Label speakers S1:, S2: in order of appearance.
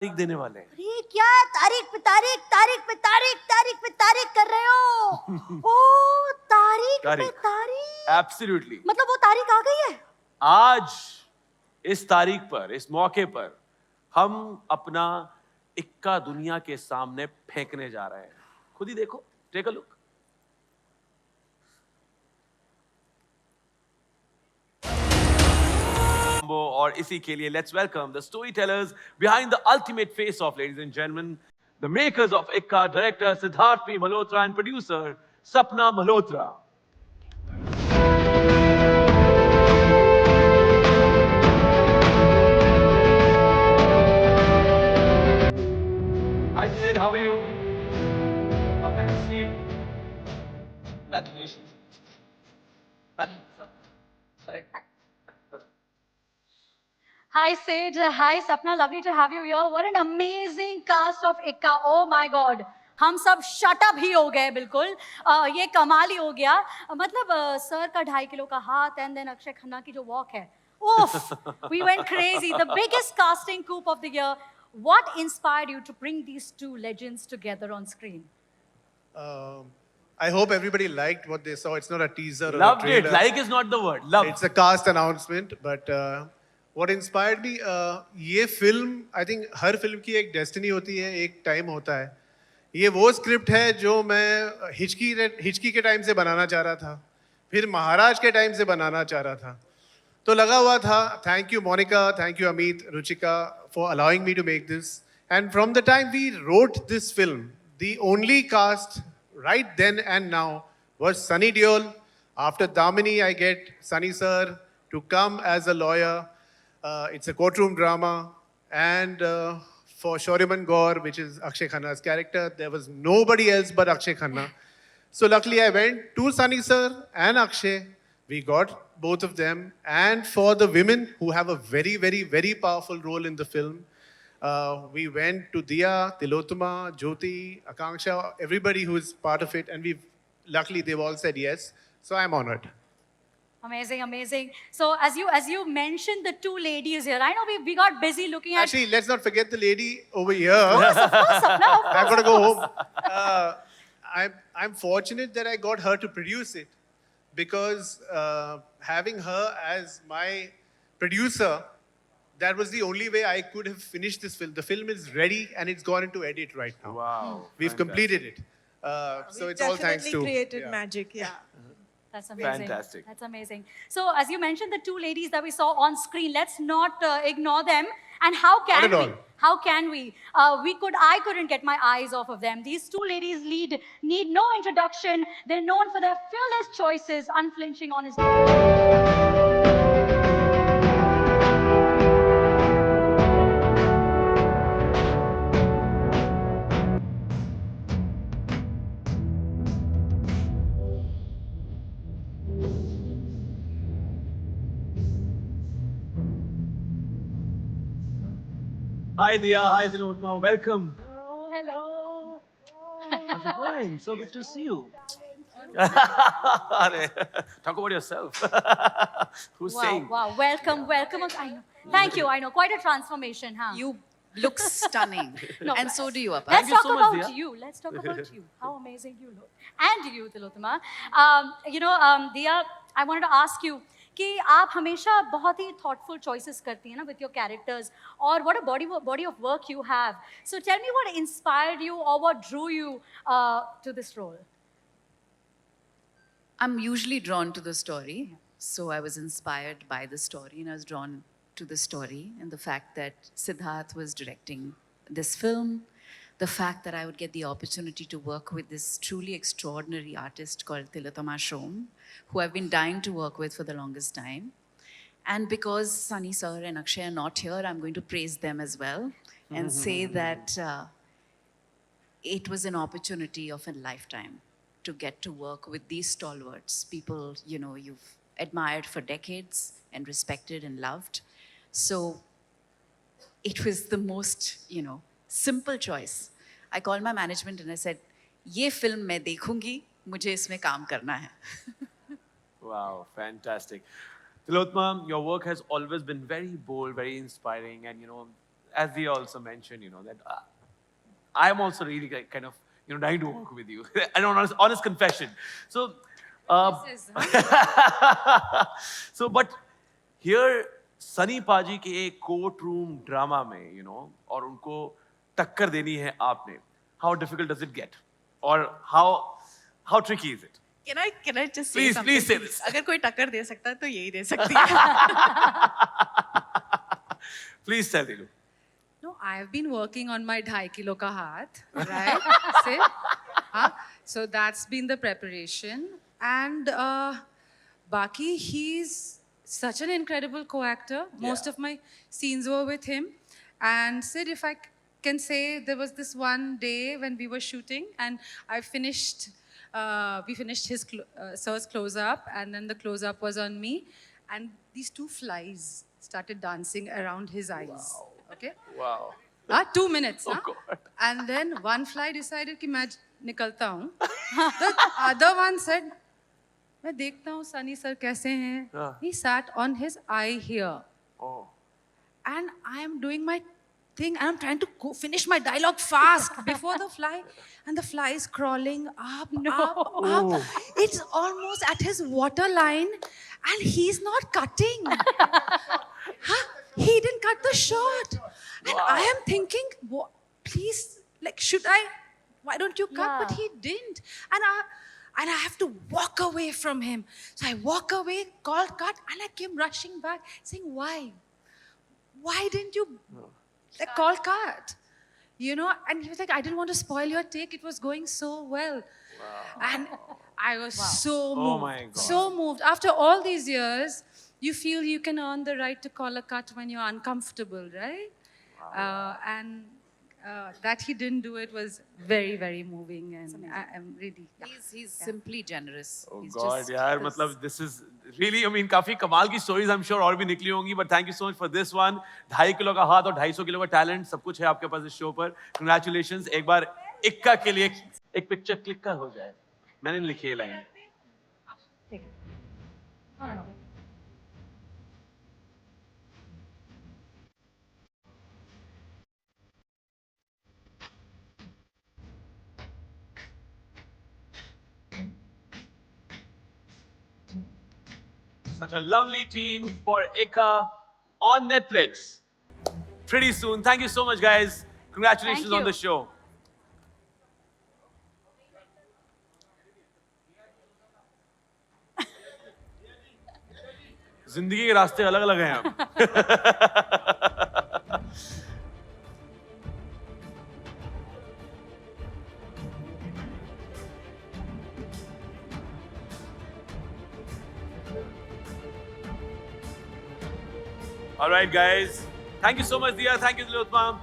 S1: तारीख देने वाले हैं।
S2: अरे क्या तारीख पे तारीख तारीख पे तारीख तारीख पे तारीख कर रहे हो? ओ तारीख पे
S1: तारीख।
S2: तारीख,
S1: एब्सोल्युटली।
S2: मतलब वो तारीख आ गई है?
S1: आज इस तारीख पर, इस मौके पर हम अपना इक्का दुनिया के सामने फेंकने जा रहे हैं। खुद ही देखो, टेक अ लुक। और इसी के लिए let's welcome the storytellers behind the ultimate face off, ladies and gentleman, the makers of Ikka, director Siddharth P Malhotra and producer Sapna Malhotra. Hi Sid, how are you? Have a seat. Congratulations.
S2: Hi Sid, hi Sapna, lovely to have you here. What an amazing cast of Ikka. Oh my God. हम सब shut up ही हो गए बिल्कुल। ये कमाल ही हो गया। मतलब सर का 2.5 किलो का हाथ एंड देन अक्षय खन्ना की जो वॉक है, उफ, we went crazy. The biggest casting coup of the year. What inspired you to bring these two legends together on screen?
S3: I hope everybody liked what they saw. It's not a teaser or
S1: Loved
S3: a trailer.
S1: it. Like is not the word. Loved.
S3: It's a cast announcement. But what inspired me, ये film, I think her film की एक destiny होती है, एक time होता है. ये वो script है जो मैं हिचकी के टाइम से बनाना चाह रहा था, फिर महाराज के टाइम से बनाना चाह रहा था. तो लगा हुआ था. Thank you Monica, thank you Amit, Ruchika for allowing me to make this. And from the time we wrote this film, the only cast right then and now was Sunny Deol. After Damini, I get Sunny sir to come as a lawyer. It's a courtroom drama. And for Shoriman Gaur, which is Akshay Khanna's character, there was nobody else but Akshay Khanna. So luckily, I went to Sunny sir and Akshay. We got both of them. And for the women who have a very, very, very powerful role in the film, we went to Diya, Tilotama, Jyoti, Akanksha, everybody who is part of it, and luckily they've all said yes. So I'm honored.
S2: Amazing, amazing. So as you mentioned the two ladies here, I know we got busy looking at.
S3: Actually, let's not forget the lady over here.
S2: Of course, Sapna, of course.
S3: I've got to go home. I'm fortunate that I got her to produce it, because having her as my producer, that was the only way I could have finished this film. The film is ready and it's gone into edit right now.
S1: Wow.
S3: We've completed it. So it's all thanks to.
S4: Definitely created
S3: yeah.
S4: magic, yeah.
S2: That's amazing.
S1: Fantastic.
S2: That's amazing. So, as you mentioned, the two ladies that we saw on screen, let's not ignore them. And how can
S3: Not at
S2: we?
S3: all.
S2: How can we? I couldn't get my eyes off of them. These two ladies need no introduction. They're known for their fearless choices, unflinching honesty.
S1: Hi Diya, hi Tilotama, welcome.
S2: Oh, hello.
S1: How's it going? So good to see you. Talk about yourself. Who's
S2: Wow,
S1: saying?
S2: wow. Welcome, welcome. I know. Thank you. I know. Quite a transformation, huh?
S4: You look stunning.
S2: No,
S4: And so do you, Appa.
S2: Let's
S1: you
S2: talk
S1: so much,
S2: about
S1: Diya.
S2: you. Let's talk about you. How amazing you look. And you, Tilotama. Diya, I wanted to ask you कि आप हमेशा बहुत ही thoughtful choices करती हैं ना with your characters, और what a body of work you have. So tell me what inspired you or what drew you to this role.
S4: I'm usually drawn to the story. So I was inspired by the story and I was drawn to the story and the fact that Siddharth was directing this film, the fact that I would get the opportunity to work with this truly extraordinary artist called Tilotama Shom, who I've been dying to work with for the longest time. And because Sunny sir and Akshay are not here, I'm going to praise them as well and say that it was an opportunity of a lifetime to get to work with these stalwarts, people, you've admired for decades and respected and loved. So it was the most, simple choice. I called my management and I said, ये film मैं देखूंगी, मुझे इसमें काम करना है.
S1: Wow, fantastic. Tilotma, your work has always been very bold, very inspiring, and as he also mentioned, that I'm also really kind of, dying to work with you. An honest confession. So, so but here, Sunny Paji के एक courtroom drama में, और उनको टक्कर देनी है आपने. How difficult does it get? Or how tricky is it?
S5: Can I just say
S1: Please,
S5: something?
S1: please say this.
S5: अगर कोई टक्कर दे सकता है तो यही दे सकती है.
S1: Please tell Dilu.
S6: No, I've been working on my 2.5 kilo ka haath, right? Sit. So that's been the preparation. And Baki, he's such an incredible co-actor. Most of my scenes were with him. And Sid, if I can say, there was this one day when we were shooting and we finished his Sir's close-up, and then the close-up was on me. And these 2 flies started dancing around his eyes.
S1: Wow.
S6: Okay?
S1: Wow.
S6: 2 minutes.
S1: Oh, God.
S6: And then one fly decided कि मैं निकलता हूँ. The other one said, मैं देखता हूँ Sunny sir कैसे हैं. He sat on his eye here.
S1: Oh.
S6: And I am doing my thing and I'm trying to finish my dialogue fast before the fly. And the fly is crawling up, up. It's almost at his waterline and he's not cutting. He didn't cut the shot. And I am thinking, please, should I? Why don't you cut? But he didn't. And I have to walk away from him. So I walk away, called cut, and I came rushing back saying, why? Why didn't you call cut? And he was like, I didn't want to spoil your take. It was going so well. Wow. And I was so moved.
S1: Oh my God.
S6: So moved. After all these years, you feel you can earn the right to call a cut when you're uncomfortable, right? Wow. And that he didn't do it was very, very moving. And I'm really...
S4: He's simply generous.
S1: Oh
S4: He's
S1: God,
S4: just
S1: yaar, matlab, this is really, काफी कमाल की stories I'm sure और भी निकली होंगी, but thank you so much for this one. 2.5 kilo का हाथ और 250 किलो का talent, सब कुछ है आपके पास इस show पर. Congratulations. एक बार इक्का के लिए एक picture click का हो जाए. मैंने लिखी है line. Such a lovely team for Ika on Netflix. Pretty soon. Thank you so much, guys. Congratulations
S2: Thank
S1: on the
S2: you.
S1: show. जिंदगी के रास्ते अलग अलग हैं अब. All right, guys. Thank you so much, Dia. Thank you, Dilotma.